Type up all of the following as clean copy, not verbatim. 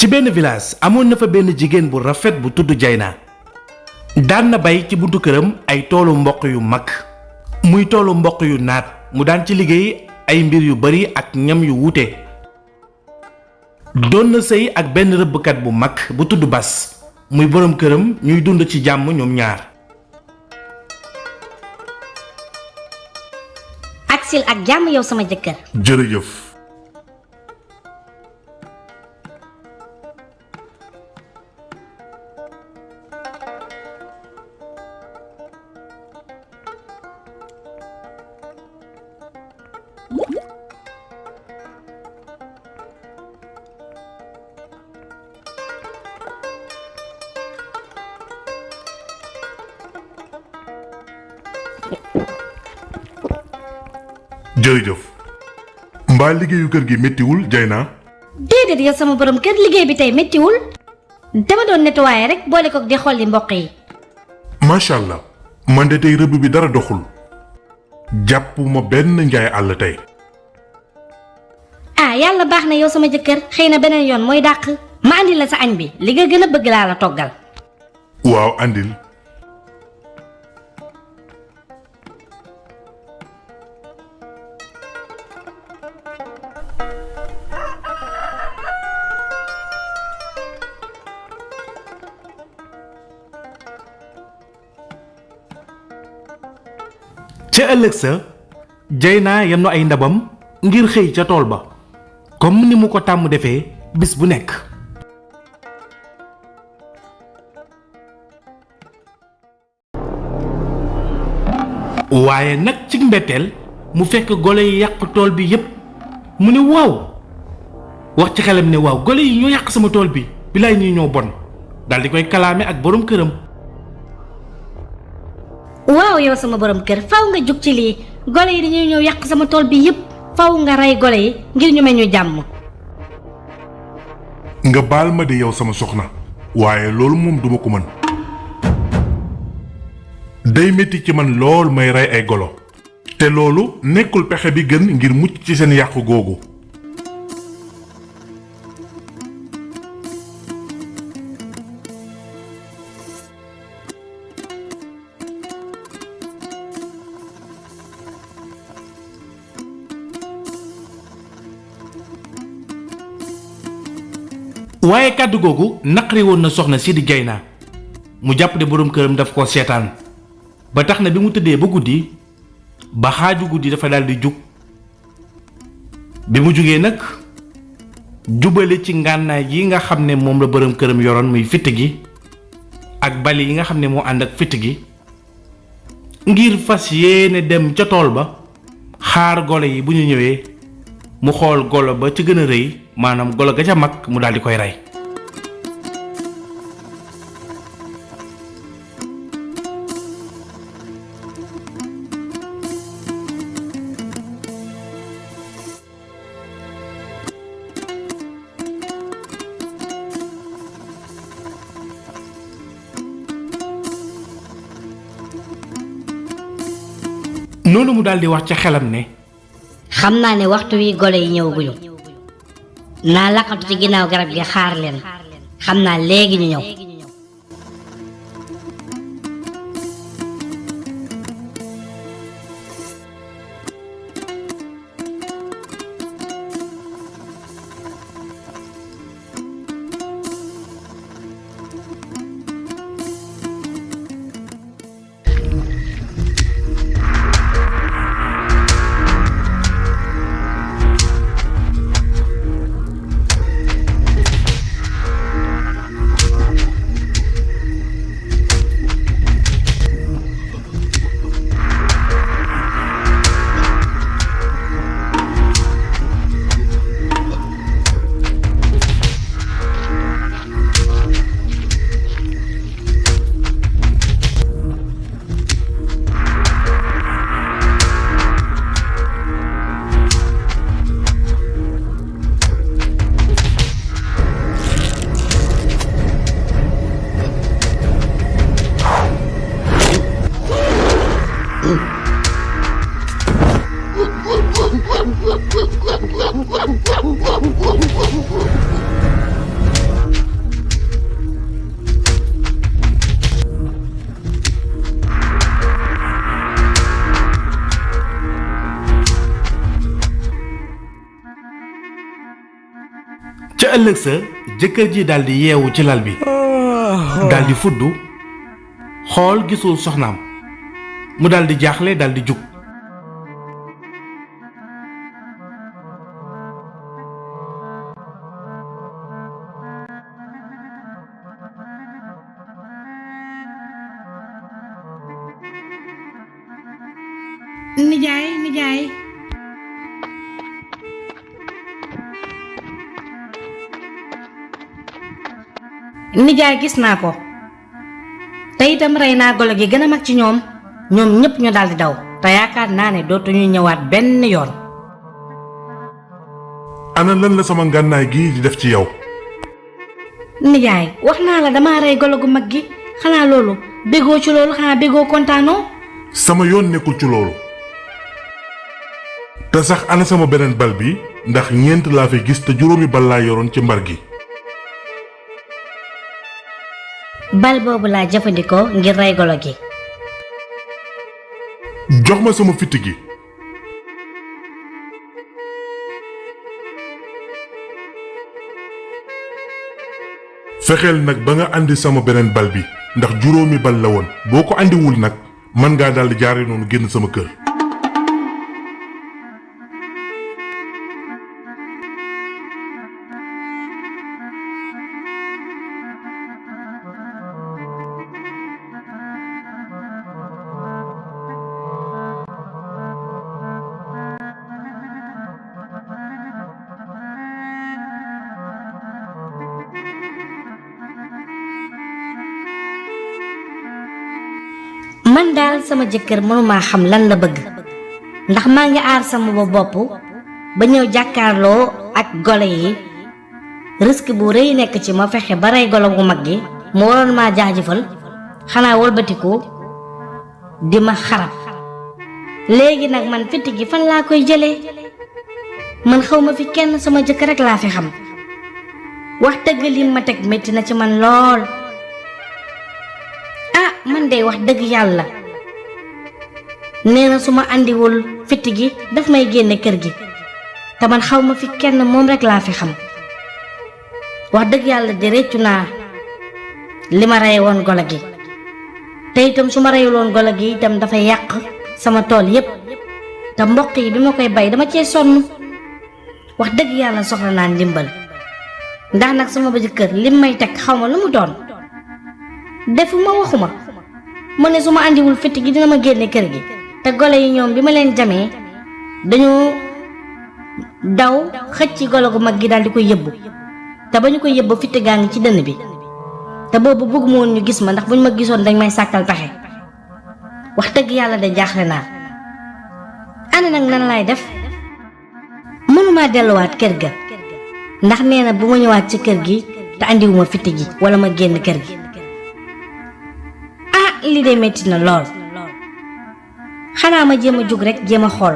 ci benn village amoon na fa benn jigéen bu rafet bu tudd Jeynaa daan na bay ci buntu këram ay toolu mboq yu mag muy toolu mboq yu naat mu daan ci liggéey ay mbir yu bari ak ñam yu wuute doon na sëy ak benn rëbbkat bu mag bu tudd Bas muy boroom këram ñuy dund ci jàmm ñoom ñaar. aksil ak jàmm yow sama jëkkër. jërëjëf. jërëjëf mbaa liggéeyu kër gi méttiwul Jeynaa. déedéet yow sama borom kër liggéey bi tey méttiwul dama doon nettoyer rek boole ko di xolli mboq yi. macha allah man de tey rëbb bi dara doxul jàppuma benn njaay àll tey. ah yàlla baax na yow sama jëkkër xëy na beneen yoon mooy dàq ma andil la sa añ bi li nga gën a bëgg laa la toggal. waaw andil. ca ëllëg sa Jeynaa yem na ay ndabam ngir xëy ca tool ba comme ni mu ko tàmm defee bis bu nekk. waaye nag ci mbetteel mu fekk golo yi yàq tool bi yépp mu ne waaw wax ci xelam ne waaw golo yi ñoo yàq sama tool bi bilaay ñi ñoo bon daldi koy kalaame ak boroom këram. waaw yow sama borom kër faw nga jug ci lii golo yi dañuy ñëw yàq sama tool bi yépp faw nga rey golo yi ngir ñu mel ñu jàmm. nga baal ma de yow sama soxna waaye loolu moom duma ko mën. day metti ci man lool may rey ay golo te loolu nekkul pexe bi gën ngir mucc ci seen yàqu googu. waaye kàddu googu naqari woon na soxna si di Jeynaa mu jàpp ne boroom këram daf ko seetaan ba tax na bi mu tëddee ba guddi ba xaaju guddi dafa daldi jug bi mu jugee nag jubale ci ngànnaay yi nga xam ne moom la boroom këram yoroon muy fitt gi ak bali yi nga xam ne moo ànd ak fitt gi ngir fas yéene dem ca tool ba xaar golo yi bu ñu ñëwee mu xool golo ba ca gën a rëy maanaam golo ga ca mag mu daldi koy rey. noonu mu daldi wax ca xelam ne xam naa ne waxtu wi golo yi ñëwaguñu naa laqatu ci ginnaaw garab gi xaar leen xam naa léegi ñu ñëw. ca ëllëg sa jëkkër ji daldi yeewu ci lal bi daldi fuddu xool gisul soxnaam mu daldi jaaxle daldi jug nijaay nijaay gis naa ko te itam rey naa golo gi gën a mag ci ñoom ñépp ñu daldi daw te yaakaar naa ne dootuñu ñëwaat benn yoon. ana lan la sama ngànnaay gi di def ci yow. nijaay wax naa la dama rey golo gu mag gi xanaa loolu bégoo ci loolu xanaa bégoo kontaanoo. sama yoon nekkul ci loolu. te sax ana sama beneen bal bi ndax ñeent laa fi gis te juróomi bal laa yoroon ci mbar gi. bal boobu laa jëfandikoo ngir rey golo gi. jox ma sama fitt gi. fexeel nag ba nga andi sama beneen bal bi ndax juróomi bal la woon boo ko andiwul nag mën ngaa daldi jaare noonu génn sama kër. man daal sama jëkkër mënuma xam lan la bëgg ndax maa ngi aar sama bopp ba ñëw jàkkaarloo ak golo yi risque bu rëy nekk ci ma fexe ba rey golo gu mag gi mu waroon maa jaajëfal xanaa wëlbatiku di ma xarab léegi nag man fitt gi fan laa koy jëlee man xaw ma fi kenn sama jëkkër rek laa fi xam wax dëgg li ma teg metti na ci man lool. man de wax dëgg yàlla nee na su ma andiwul fitt gi daf may génne kër gi te man xaw ma fi kenn moom rek laa fi xam wax dëgg yàlla di réccu naa li ma rey woon golo gi te itam su ma reyuloon golo gi itam dafay yàq sama tool yépp te mboq yi bi ma koy bay dama cee sonn wax dëgg yàlla soxla naa ndimbal ndax nag sama ba jëkkër lim may teg xaw ma lu mu doon defuma waxuma mu ne su ma andiwul fitt gi dina ma génne kër gi te golo yi ñoom bi ma leen jamee dañoo daw xëcc golo gu mag gi daal di koy yëbbu te ba ñu koy yëbbu fitt gaa ngi ci dënn bi te boobu bëgg ma woon ñu gis ma ndax bu ñu ma gisoon dañ may sàkkal pexe wax dëgg yàlla de jaaxle naa ana nag nan laay def mënumaa delluwaat kër ga ndax nee na bu ma ñëwaat ci kër gi te andiwuma fitt gi wala ma génn kër gi lii de metti na lool xanaa ma jéem a jug rek jéem a xool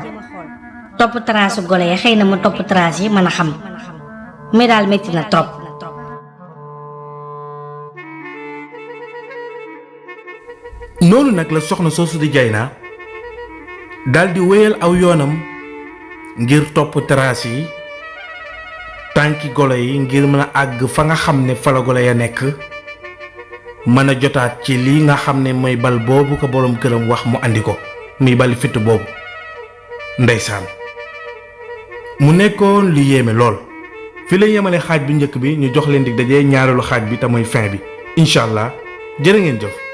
topp trace golo yi xëy na ma topp trace yi mën a xam mais daal metti na trop. noonu nag la soxna soosu di Jeynaa daldi wéyal aw yoonam ngir topp trace yi tànki golo yi ngir mën a àgg fa nga xam ne fa la golo ya nekk mën a jotaat ci lii nga xam ne mooy bal boobu ko boroom këram wax mu andi ko muy bal fitt boobu ndeysaan mu nekkoon lu yéeme lool fi la yemale xaaj bu njëkk bi ñu jox leen dig daje ñaareelu xaaj bi te mooy fin bi incha allah jërë ngeen jëf